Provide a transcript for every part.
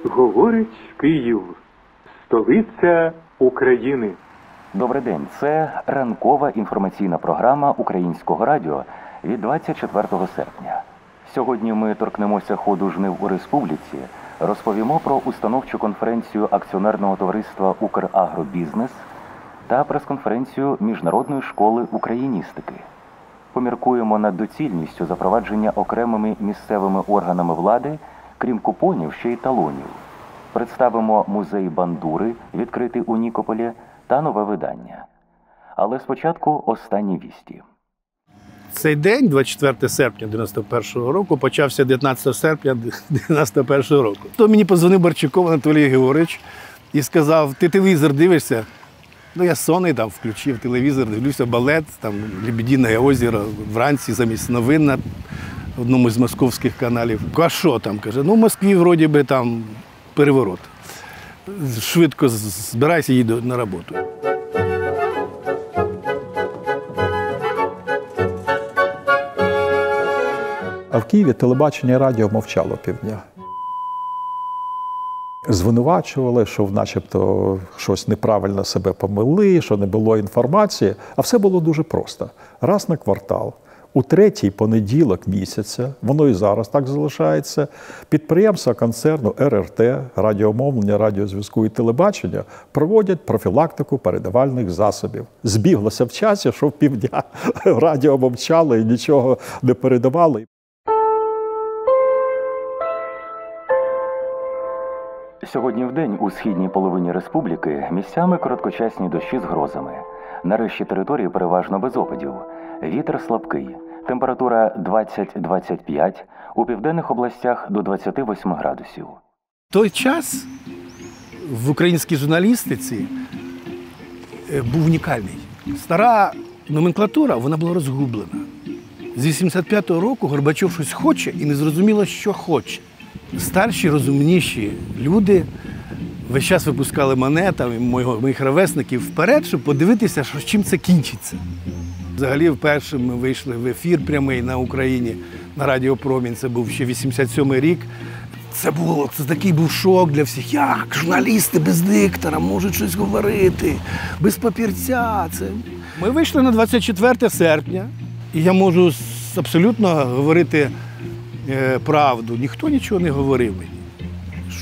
Говорить Київ, столиця України. Добрий день, це ранкова інформаційна програма Українського радіо від 24 серпня. Сьогодні ми торкнемося ходу жнив у республіці, розповімо про установчу конференцію акціонерного товариства «Украгробізнес» та прес-конференцію Міжнародної школи україністики. Поміркуємо над доцільністю запровадження окремими місцевими органами влади, крім купонів, ще й талонів. Представимо музей Бандури, відкритий у Нікополі, та нове видання. Але спочатку останні вісті. Цей день, 24 серпня 91-го року, почався 19 серпня 91-го року. То мені подзвонив Барчуков Анатолій Георгійович і сказав: ти телевізор дивишся? Ну, я сонний, там включив телевізор, дивлюся балет, там «Лебедине озеро» вранці замість новин на одному з московських каналів. А що там? Каже, ну в Москві вроді би там переворот. Швидко збирайся, їду на роботу. А в Києві телебачення і радіо мовчало півдня. Звинувачували, що начебто щось неправильно себе помили, що не було інформації. А все було дуже просто. Раз на квартал, у третій понеділок місяця, воно і зараз так залишається, підприємства концерну РРТ, радіомовлення, радіозв'язку і телебачення проводять профілактику передавальних засобів. Збіглося в часі, що в півдня радіо мовчало і нічого не передавали. Сьогодні вдень у східній половині республіки місцями короткочасні дощі з грозами. На решті території переважно без опадів. Вітер слабкий. Температура 20-25, у південних областях до 28 градусів. Той час в українській журналістиці був унікальний. Стара номенклатура, вона була розгублена. З 85-го року Горбачов щось хоче і не зрозуміло, що хоче. Старші, розумніші люди весь час випускали мене, там, і моїх ровесників вперед, щоб подивитися, що, чим це кінчиться. Взагалі, вперше ми вийшли в ефір прямий на Україні, на Радіо Промінь, це був ще 87-й рік. Це такий був шок для всіх. Як журналісти без диктора можуть щось говорити, без папірця. Ми вийшли на 24 серпня, і я можу абсолютно говорити правду. Ніхто нічого не говорив мені.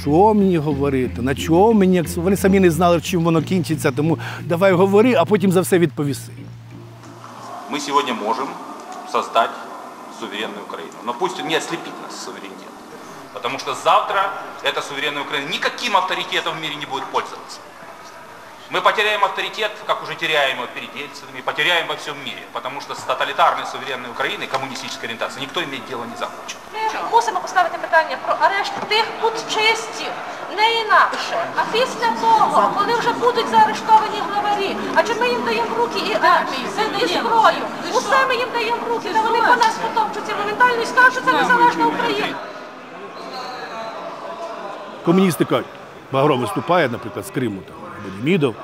Що мені говорити, на чому мені? Вони самі не знали, чим воно кінчиться, тому давай говори, а потім за все відповіси. Мы сегодня можем создать суверенную Украину. Но пусть не ослепит нас суверенитет. Потому что завтра эта суверенная Украина никаким авторитетом в мире не будет пользоваться. Мы потеряем авторитет, как уже теряем его перед Ельциным, и потеряем во всем мире. Потому что с тоталитарной суверенной Украиной, коммунистической ориентацией, никто иметь дело не захочет. Ми мусимо поставити питання про арешт тих путчистів, не інакше. А після того, коли вже будуть заарештовані главарі, адже ми їм даємо в руки і армію, і зброю, усе ми їм даємо в руки, та вони по нас потопчуться моментально і скажуть, що це незалежна Україна. Комуністи кажуть, Багров виступає, наприклад, з Криму, там, або Демідов.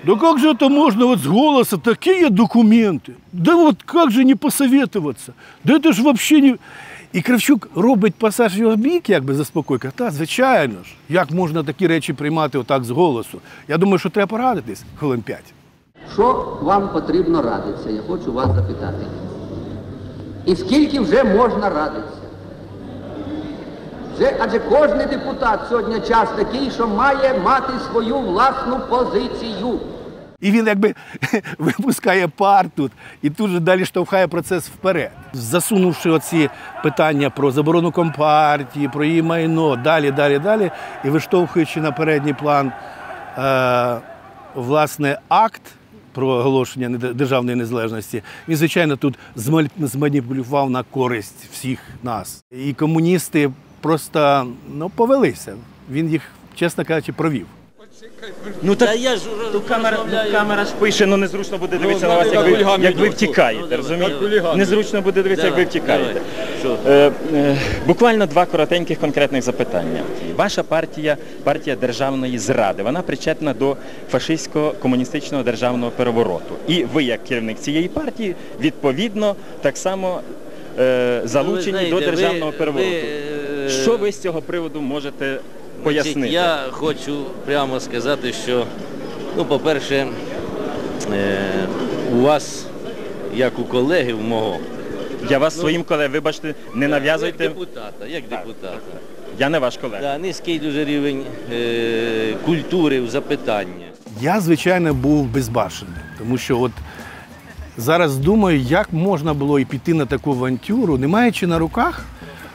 Да как же это можно вот с голоса, такие документы? Да вот как же не посоветоваться? Да это ж вообще не... І Кравчук робить пасаж його бік, якби заспокоює. Та, звичайно ж, як можна такі речі приймати отак з голосу? Я думаю, що треба порадитись хвилин 5. Що вам потрібно радитися, я хочу вас запитати. І скільки вже можна радитися? Адже кожен депутат сьогодні час такий, що має мати свою власну позицію. І він якби випускає пар тут і тут же далі штовхає процес вперед. Засунувши оці питання про заборону Компартії, про її майно, далі, і виштовхуючи на передній план, власне, акт про оголошення державної незалежності, він, звичайно, тут зманіпулював на користь всіх нас. І комуністи просто повелися. Він їх, чесно кажучи, провів. Ну так камера ж пише, ну незручно буде дивитися на вас, як ви втікаєте, розумієте? Незручно буде дивитися, як ви втікаєте. Буквально два коротеньких конкретних запитання. Ваша партія, партія державної зради, вона причетна до фашистсько-комуністичного державного перевороту. І ви, як керівник цієї партії, відповідно, так само залучені до державного перевороту. Що ви з цього приводу можете пояснити? Я хочу прямо сказати, що, ну, по-перше, у вас, як у колеги мого, Я вас своїм колегам, вибачте, не нав'язуйте. як депутата. Я не ваш колега. Да, низький дуже рівень культури в запитання. Я, звичайно, був безбашений, тому що от зараз думаю, як можна було і піти на таку авантюру, не маючи на руках.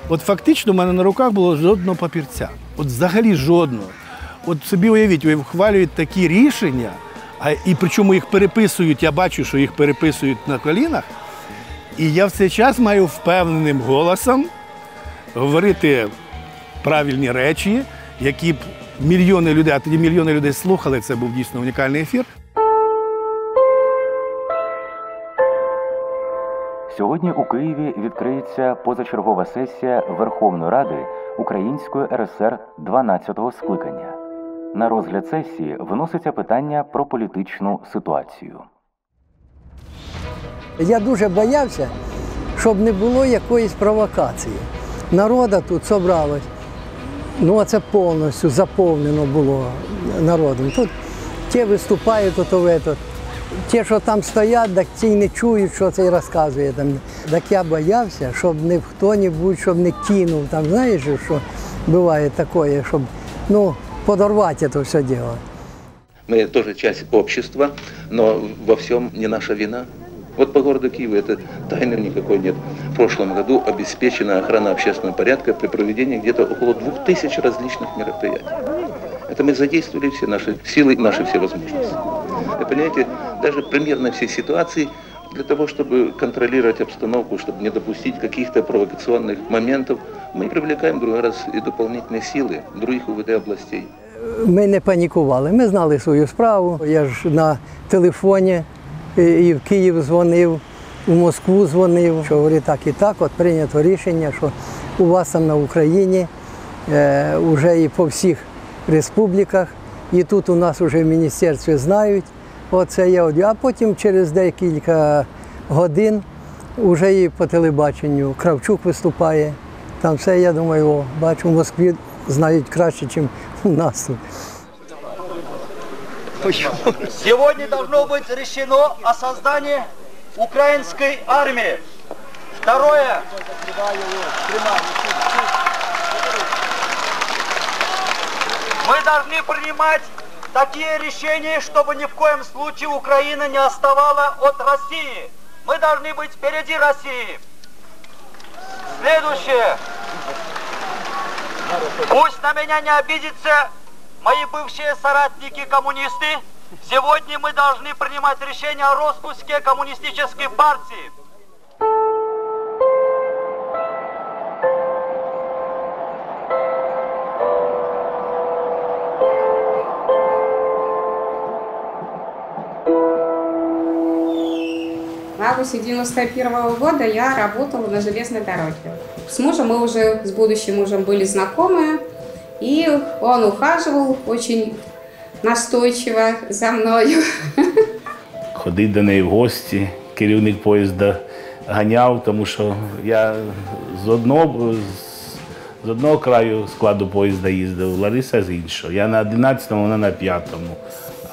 От фактично в мене на руках було жодного папірця. От взагалі жодного. От собі уявіть, ухвалюють такі рішення, і причому їх переписують, я бачу, що їх переписують на колінах. І я в цей час маю впевненим голосом говорити правильні речі, які б мільйони людей, а тоді мільйони людей слухали, це був дійсно унікальний ефір. Сьогодні у Києві відкриється позачергова сесія Верховної Ради Української РСР 12-го скликання. На розгляд сесії виноситься питання про політичну ситуацію. Я дуже боявся, щоб не було якоїсь провокації. Народу тут зібралось, ну це повністю заповнено було народом. Тут ті виступають, ті, що там стоять, так ті не чують, що це розказує. Так я боявся, щоб не хто-небудь, щоб не кинув. Там, знаєш, що буває таке, щоб подорвати це все діло. Мы тоже часть общества, но во всем не наша вина. Вот по городу Киеву это тайны никакой нет. В прошлом году обеспечена охрана общественного порядка при проведении где-то около 2000 различных мероприятий. Это мы задействовали все наши силы, наши все возможности. Вы понимаете, даже примерно все ситуации для того, чтобы контролировать обстановку, чтобы не допустить каких-то провокационных моментов, мы привлекаем другой раз и дополнительные силы других УВД областей. Ми не панікували, ми знали свою справу. Я ж на телефоні і в Київ дзвонив, у Москву дзвонив, що говорить так і так, от прийнято рішення, що у вас там на Україні, вже і по всіх республіках, і тут у нас вже в міністерстві знають, оце я. А потім через декілька годин вже і по телебаченню Кравчук виступає. Там все, я думаю, бачу, в Москві знають краще, ніж у нас тут. Сегодня должно быть решено о создании украинской армии. Второе. Мы должны принимать такие решения, чтобы ни в коем случае Украина не отставала от России. Мы должны быть впереди России. Следующее. Пусть на меня не обидятся мои бывшие соратники-коммунисты. Сегодня мы должны принимать решение о распуске коммунистической партии. В августе 1991 года я работала на железной дороге. С мужем мы уже, с будущим мужем были знакомы, и он ухаживал очень настойчиво за мною. Ходив до неї в гості, керівник поїзда ганяв, тому що я з одного краю складу поїзда їздив, Лариса з іншого. Я на 11-му, вона на 5-му.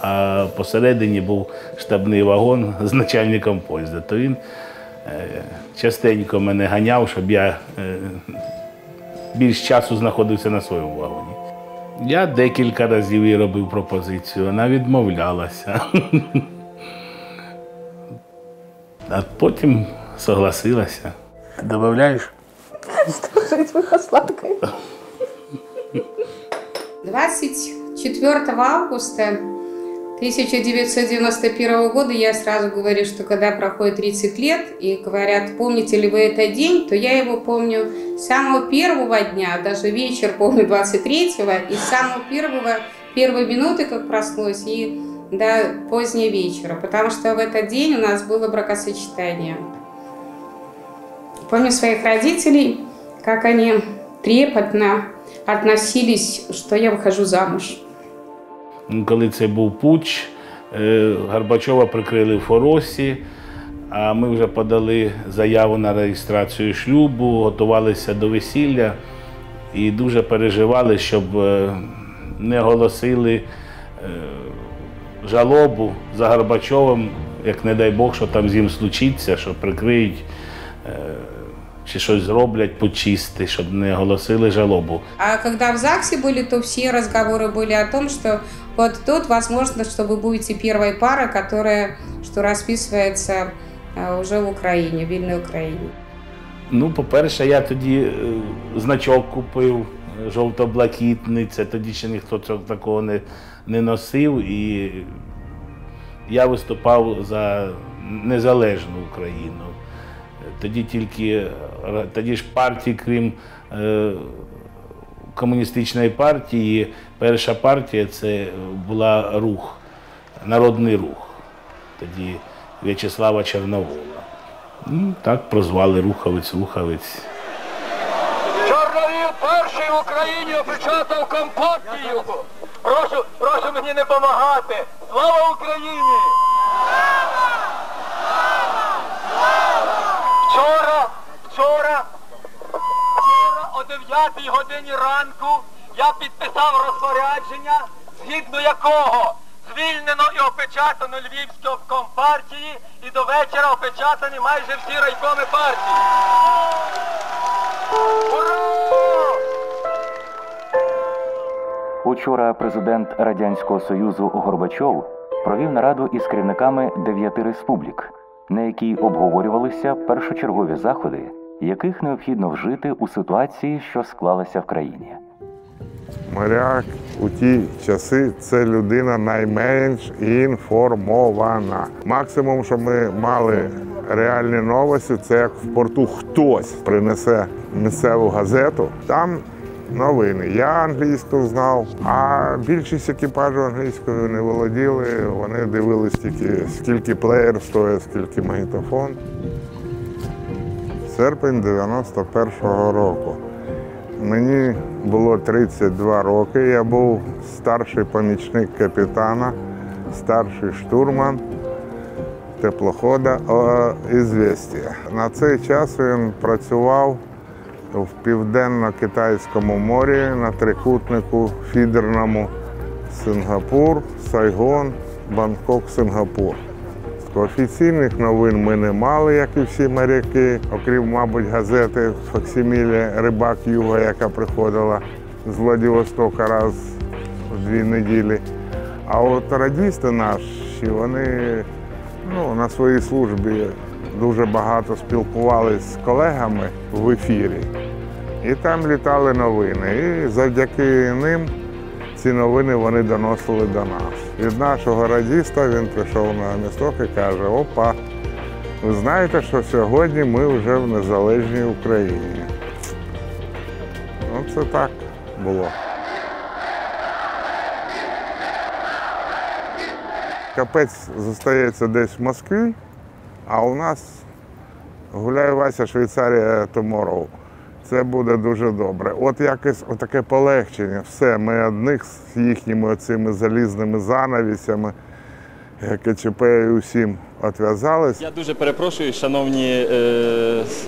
А посередині був штабний вагон з начальником поїзда. То він частенько мене ганяв, щоб я більш часу знаходився на своєму вагоні. Я декілька разів їй робив пропозицію, вона відмовлялася. А потім согласилася. Добавляєш? Жить сладкой. 24 августа 1991 года я сразу говорю, что когда проходит 30 лет и говорят, помните ли вы этот день, то я его помню с самого первого дня, даже вечер помню 23-го, и с самого первой минуты, как проснулась, и до позднего вечера, потому что в этот день у нас было бракосочетание. Помню своих родителей, как они трепетно относились, что я выхожу замуж. Коли це був путч, Горбачова прикрили в Форосі, а ми вже подали заяву на реєстрацію шлюбу, готувалися до весілля. і дуже переживали, щоб не оголосили жалобу за Горбачовим, як не дай Бог, що там з ним случиться, що прикриють чи щось зроблять почисти, щоб не оголосили жалобу. А когда в ЗАГСе были, то все разговоры были о том, что вот тут возможно, что вы будете первой парой, которая что расписывается уже в Україні, в вільній Україні. Ну, по-перше, я тоді значок купив, жовто-блакитний, це тоді ще ніхто такого не носив, і я виступав за незалежну Україну. Тоді ж партії, крім комуністичної партії, перша партія це була рух, народний рух, тоді В'ячеслава Чорновола. Так прозвали Руховець. Чорновіл перший в Україні опечатав Компартію. Прошу мені не допомагати. Слава Україні! Вчора о 9 годині ранку я підписав розпорядження, згідно якого звільнено і опечатано Львівське обком партії, і до вечора опечатані майже всі райкоми партії. Ура! Учора президент Радянського Союзу Горбачов провів нараду із керівниками 9 республік, на якій обговорювалися першочергові заходи, яких необхідно вжити у ситуації, що склалася в країні. Моряк у ті часи – це людина найменш інформована. Максимум, що ми мали реальні новості, це як в порту хтось принесе місцеву газету, там новини. Я англійську знав, а більшість екіпажу англійською не володіли. Вони дивились тільки, скільки плеєр стоїть, скільки магнітофон. Серпень 91-го року. Мені було 32 роки, я був старший помічник капітана, старший штурман теплохода «Ізвєстія». На цей час він працював в Південно-Китайському морі на трикутнику фідерному Сингапур, Сайгон, Бангкок, Сингапур. Офіційних новин ми не мали, як і всі моряки, окрім, мабуть, газети «Факсиміле Рибак Юга», яка приходила з Владивостока раз в 2 неділі. А от радісти наші, вони на своїй службі дуже багато спілкувалися з колегами в ефірі. І там літали новини. І завдяки ним ці новини вони доносили до нас. Від нашого радіста він прийшов на місток і каже: «Опа, ви знаєте, що сьогодні ми вже в незалежній Україні». Це так було. Капець зостається десь в Москві, а у нас гуляє Вася, Швейцарія, tomorrow. Це буде дуже добре. От якесь таке полегшення. Все, ми одних з їхніми оцими залізними занавісями, КЧП і усім відв'язались. Я дуже перепрошую, шановні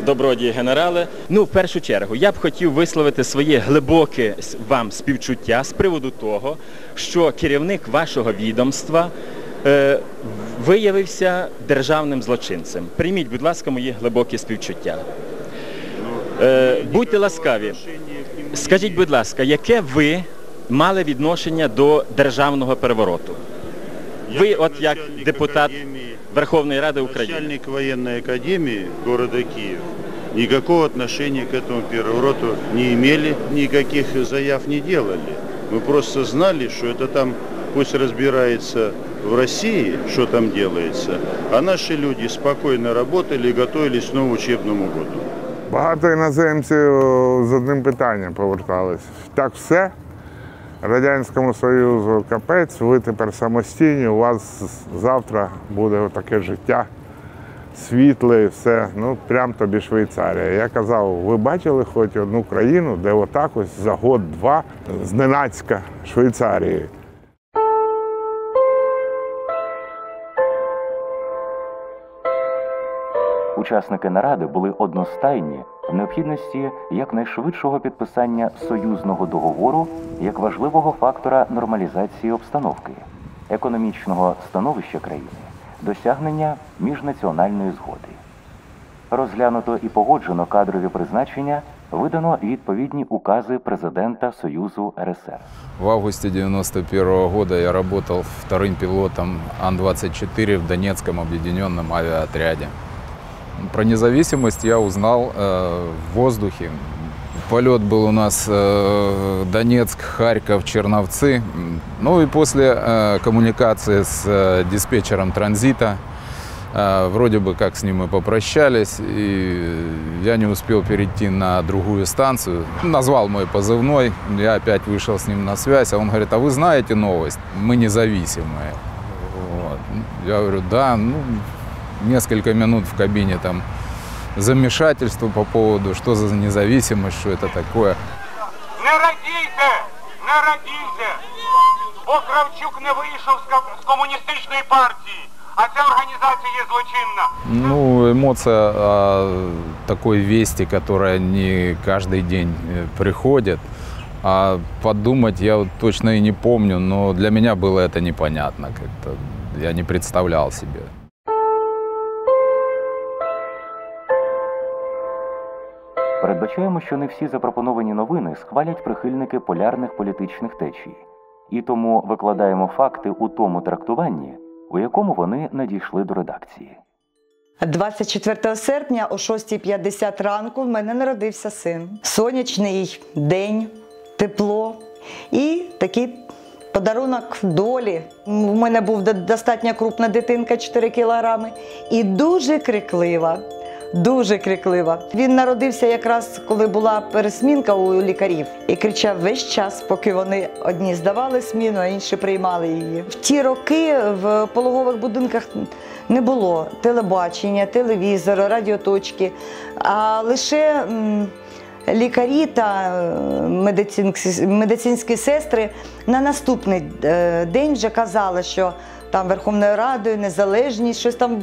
добродії генерали. В першу чергу, я б хотів висловити своє глибоке вам співчуття з приводу того, що керівник вашого відомства виявився державним злочинцем. Прийміть, будь ласка, мої глибокі співчуття. Будьте ласкаві, скажіть, будь ласка, яке ви мали відношення до державного перевороту? Ви, от як депутат Верховної Ради України. Начальник военной академии города Киев никакого отношения к этому перевороту не имели, никаких заяв не делали. Мы просто знали, что это там пусть разбирается в России, что там делается, а наши люди спокойно работали и готовились к новому учебному году. Багато іноземців з одним питанням повертались. Так все, Радянському Союзу капець, ви тепер самостійні, у вас завтра буде таке життя світле, все, прям тобі Швейцарія. Я казав, ви бачили хоч одну країну, де отак ось за год-два зненацька Швейцарії? Учасники наради були одностайні в необхідності якнайшвидшого підписання союзного договору як важливого фактора нормалізації обстановки, економічного становища країни, досягнення міжнаціональної згоди. Розглянуто і погоджено кадрові призначення, видано відповідні укази президента Союзу РСР. В августе 1991 года я работал вторым пилотом Ан-24 в Донецком объединенном авиаотряде. Про независимость я узнал в воздухе. Полет был у нас Донецк, Харьков, Черновцы. Ну и после коммуникации с диспетчером транзита, вроде бы как с ним мы попрощались, и я не успел перейти на другую станцию. Назвал мой позывной, я опять вышел с ним на связь, а он говорит: а вы знаете новость? Мы независимые. Вот. Я говорю: да, ну, несколько минут в кабине там замешательство по поводу, что за независимость, что это такое. Не радійте! Не радійте! Бо Кравчук не вийшов з комуністичної партії, а ця організація є злочинна. Ну, эмоция такой вести, которая не каждый день приходит. А подумать я вот точно и не помню, но для меня было это непонятно как-то. Я не представлял себе. Передбачаємо, що не всі запропоновані новини схвалять прихильники полярних політичних течій. І тому викладаємо факти у тому трактуванні, у якому вони надійшли до редакції. 24 серпня о 6:50 ранку в мене народився син. Сонячний день, тепло і такий подарунок долі. У мене був достатньо крупна дитинка, 4 кілограми, і дуже криклива. Дуже криклива. Він народився якраз, коли була пересмінка у лікарів. І кричав весь час, поки вони одні здавали зміну, а інші приймали її. В ті роки в пологових будинках не було телебачення, телевізору, радіоточки, а лише лікарі та медицинські сестри на наступний день вже казали, що там Верховною Радою, незалежність, щось там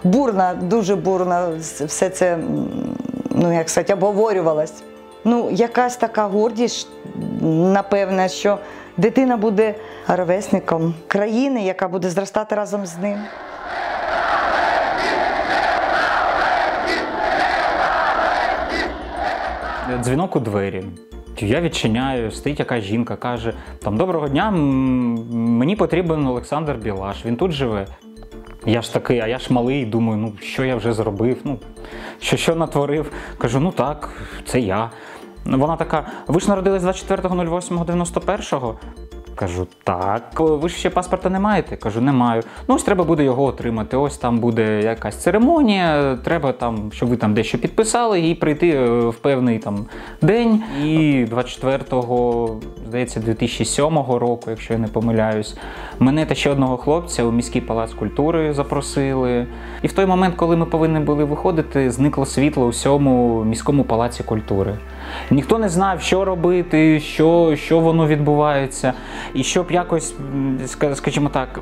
бурно, дуже бурно все це, ну, як сказати, обговорювалось. Ну, якась така гордість, напевне, що дитина буде ровесником країни, яка буде зростати разом з ним. Дзвінок у двері. Я відчиняю, стоїть якась жінка, каже: там, доброго дня, мені потрібен Олександр Білаш, він тут живе. Я ж такий, а я ж малий, думаю, ну що я вже зробив, ну що натворив. Кажу, ну так, це я. Вона така: ви ж народились 24.08.91-го? Кажу, так. Ви ж ще паспорта не маєте? Кажу, не маю. Ну, ось треба буде його отримати. Ось там буде якась церемонія, треба там, щоб ви там дещо підписали і прийти в певний там день. І 24-го, здається, 2007 року, якщо я не помиляюсь, мене та ще одного хлопця у міський палац культури запросили. І в той момент, коли ми повинні були виходити, зникло світло у всьому міському палаці культури. Ніхто не знав, що робити, що воно відбувається. І щоб якось, скажімо так,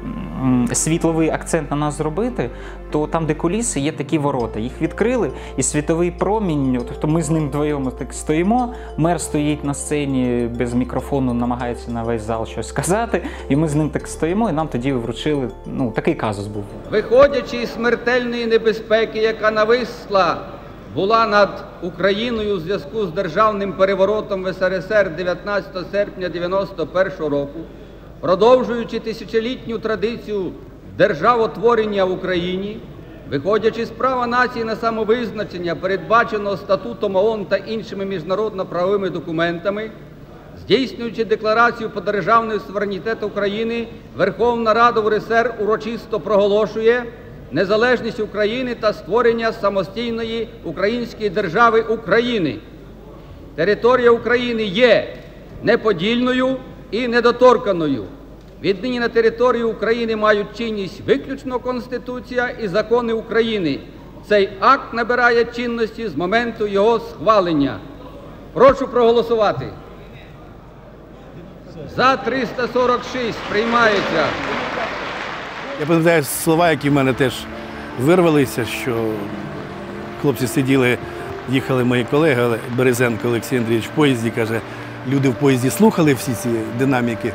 світловий акцент на нас зробити, то там, де куліси, є такі ворота. Їх відкрили, і світовий промінь, тобто ми з ним вдвоєм так стоїмо, мер стоїть на сцені без мікрофону, намагається на весь зал щось сказати, і ми з ним так стоїмо, і нам тоді вручили, ну, такий казус був. Виходячи із смертельної небезпеки, яка нависла була над Україною у зв'язку з державним переворотом в СРСР 19 серпня 1991 року, продовжуючи тисячолітню традицію державотворення в Україні, виходячи з права нації на самовизначення, передбаченого Статутом ООН та іншими міжнародно-правовими документами, здійснюючи декларацію про державний суверенітет України, Верховна Рада УРСР урочисто проголошує незалежність України та створення самостійної української держави України. Територія України є неподільною і недоторканою. Віднині на території України мають чинність виключно Конституція і закони України. Цей акт набирає чинності з моменту його схвалення. Прошу проголосувати. За 346 приймається. Я пам'ятаю слова, які в мене теж вирвалися, що хлопці сиділи, їхали мої колеги, Березенко Олексій Андрійович в поїзді, каже, люди в поїзді слухали всі ці динаміки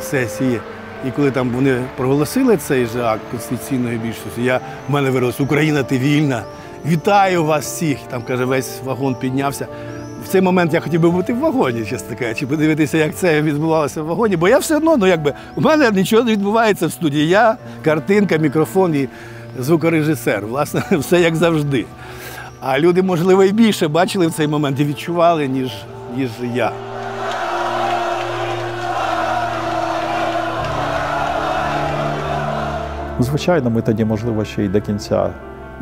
сесії. І коли там вони проголосили цей же акт конституційної більшості, в мене вирос «Україна, ти вільна! Вітаю вас всіх!» Там, каже, весь вагон піднявся. В цей момент я хотів би бути в вагоні, чесно кажучи, подивитися, як це відбувалося в вагоні, бо я все одно, у мене нічого не відбувається в студії. Я, картинка, мікрофон і звукорежисер. Власне, все як завжди. А люди, можливо, і більше бачили в цей момент і відчували, ніж я. Звичайно, ми тоді, можливо, ще й до кінця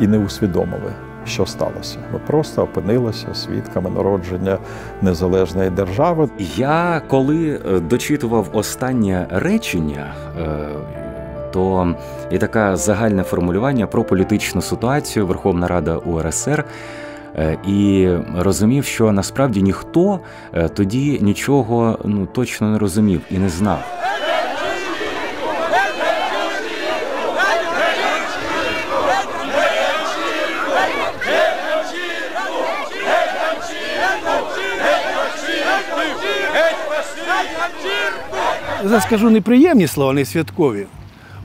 і не усвідомили, що сталося. Ми просто опинилися свідками народження незалежної держави. Я, коли дочитував останнє речення, то є таке загальне формулювання про політичну ситуацію Верховна Рада УРСР, і розумів, що насправді ніхто тоді нічого точно не розумів і не знав. Я скажу неприємні слова, не святкові.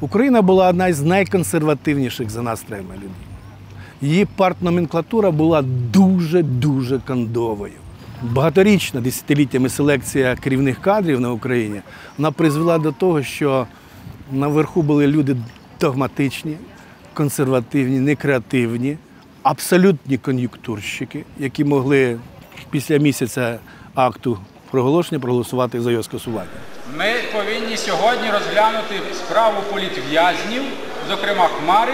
Україна була одна з найконсервативніших за настроями людей. Її партноменклатура була дуже-дуже кондовою. Багаторічна, десятиліттями селекція керівних кадрів на Україні, вона призвела до того, що наверху були люди догматичні, консервативні, некреативні, абсолютні кон'юнктурщики, які могли після місяця акту проголошення проголосувати за його скасування. Ми повинні сьогодні розглянути справу політв'язнів, зокрема Хмари,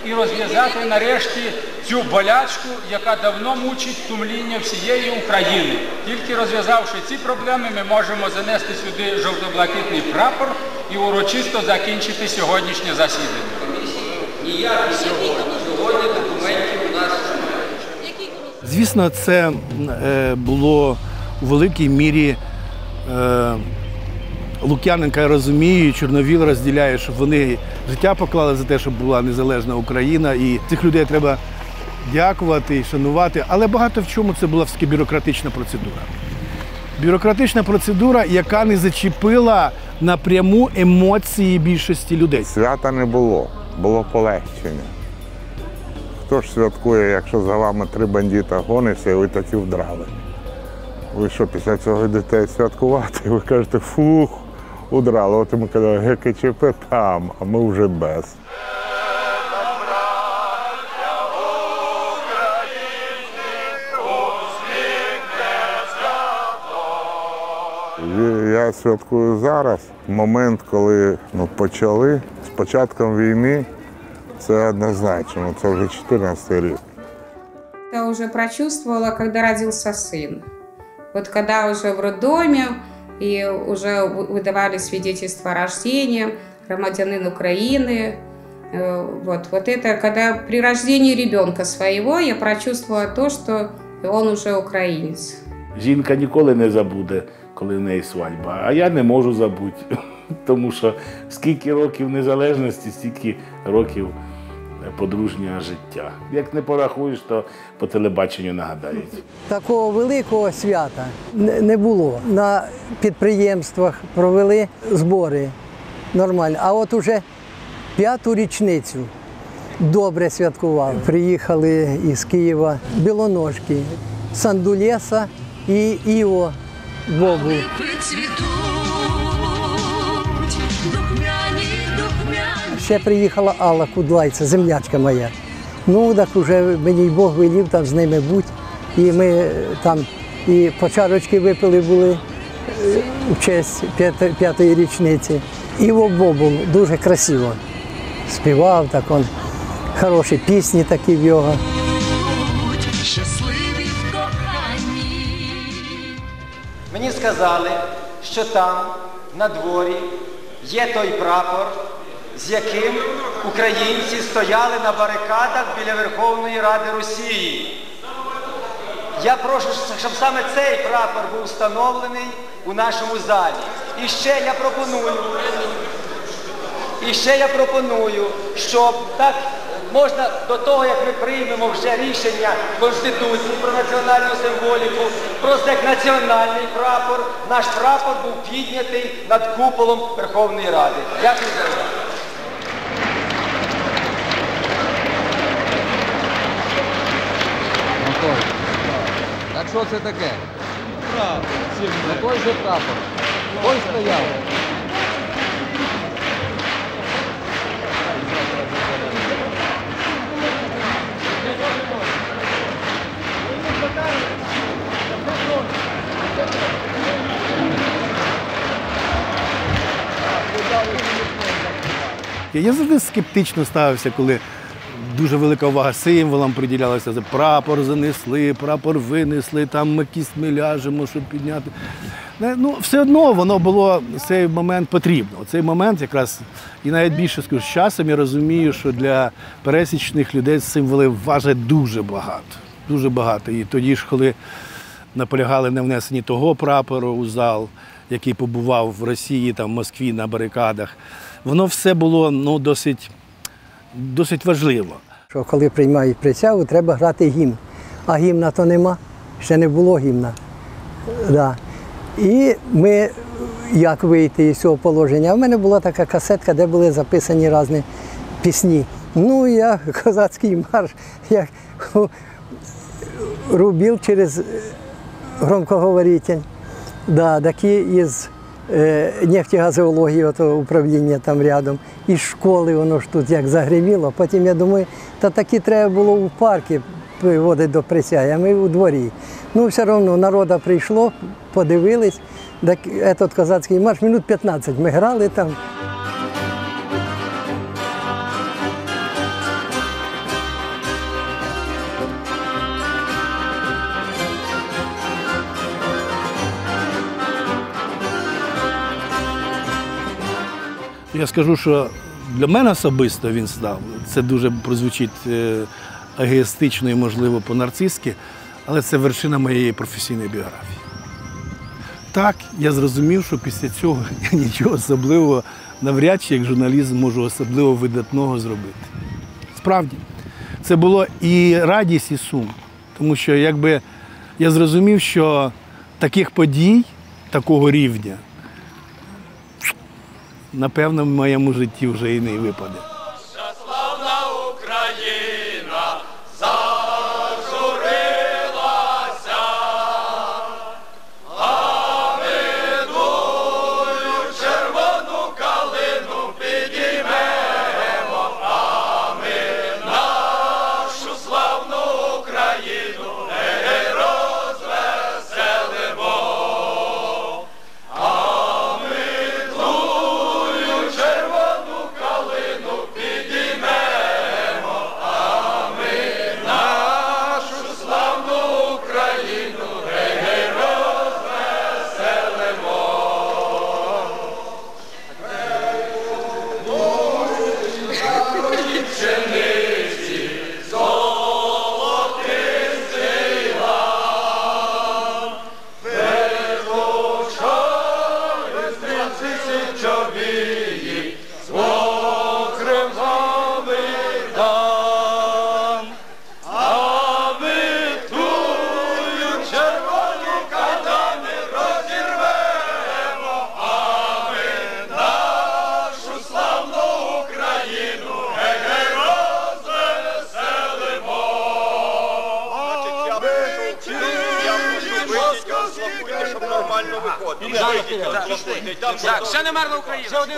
і розв'язати нарешті цю болячку, яка давно мучить сумління всієї України. Тільки розв'язавши ці проблеми, ми можемо занести сюди жовто-блакитний прапор і урочисто закінчити сьогоднішнє засідання. Ніяких сьогодні документів у нас немає. Звісно, це було у великій мірі Лук'яненка, я розумію, Чорновіл розділяє, щоб вони життя поклали за те, щоб була незалежна Україна. І цих людей треба дякувати і шанувати. Але багато в чому це була все-таки бюрократична процедура. Бюрократична процедура, яка не зачепила напряму емоції більшості людей. Свята не було, було полегшення. Хто ж святкує, якщо за вами 3 бандита гониться і ви такі вдрали? Ви що, після цього йдете святкувати? Ви кажете, фух, удрали. От ми казали, ГКЧП там, а ми вже без. Я святкую зараз. Момент, коли почали, з початком війни, це однозначно, це вже 14-й рік. Я уже прочувствовала, когда родился сын. Вот когда уже в роддоме и уже выдавали свидетельство о рождении, громадянин Украины. Вот это, когда при рождении ребенка своего я прочувствовала то, что он уже українець. Жінка ніколи не забуде, коли в неї свадьба, а я не можу забути, тому що скільки років незалежності, стільки років подружнього життя. Як не порахуєш, то по телебаченню нагадають. Такого великого свята не було. На підприємствах провели збори нормально. А от уже 5-ту річницю добре святкували. Приїхали із Києва Білоножки, Сандулеса і Іво Богу. Ще приїхала Алла Кудлайця, землячка моя. Ну, так вже мені Бог велів там з ними бути. І ми там і по чарочки випили були в честь 5-ї річниці. Іво Бобул дуже красиво співав, так он, хороші пісні такі в його. Мені сказали, що там, на дворі, є той прапор, з яким українці стояли на барикадах біля Верховної Ради Росії. Я прошу, щоб саме цей прапор був встановлений у нашому залі. І ще я пропоную, щоб так можна до того, як ми приймемо вже рішення Конституції про національну символіку, просто як національний прапор, наш прапор був піднятий над куполом Верховної Ради. Дякую за увагу. Так що це таке? Той же прапор. Той стояв. Я завжди скептично ставився, коли дуже велика увага символам приділялася. Прапор занесли, прапор винесли, там ми кістьми ляжемо, щоб підняти. Ну, все одно воно було цей момент потрібно. Цей момент якраз, і навіть більше скажу, з часом я розумію, що для пересічних людей символи важать дуже багато. Дуже багато. І тоді ж, коли наполягали на внесенні того прапору у зал, який побував в Росії, там, в Москві на барикадах, воно все було досить важливо. Що коли приймають присягу, треба грати гімн. А гімна то нема, ще не було гімна. Да. І ми, як вийти з цього положення, в мене була така касетка, де були записані різні пісні. Ну, я козацький марш, як рубіл через громкоговоритель. Да, такі із нефтегазеології, управління там рядом, із школи воно ж тут як загриміло. Потім я думаю, та такі треба було у парку приводити до присяги, а ми у дворі. Ну, все одно народу прийшло, подивились, так, этот козацький марш, минут 15 ми грали там. Я скажу, що для мене особисто він став, це дуже прозвучить егоїстично і, можливо, по-нарцистськи, але це вершина моєї професійної біографії. Так, я зрозумів, що після цього я нічого особливого, навряд чи як журналіст можу особливо видатного зробити. Справді, це було і радість, і сум. Тому що якби я зрозумів, що таких подій, такого рівня, напевно, в моєму житті вже і не випаде. Так, ще не мерла Україна. Ще один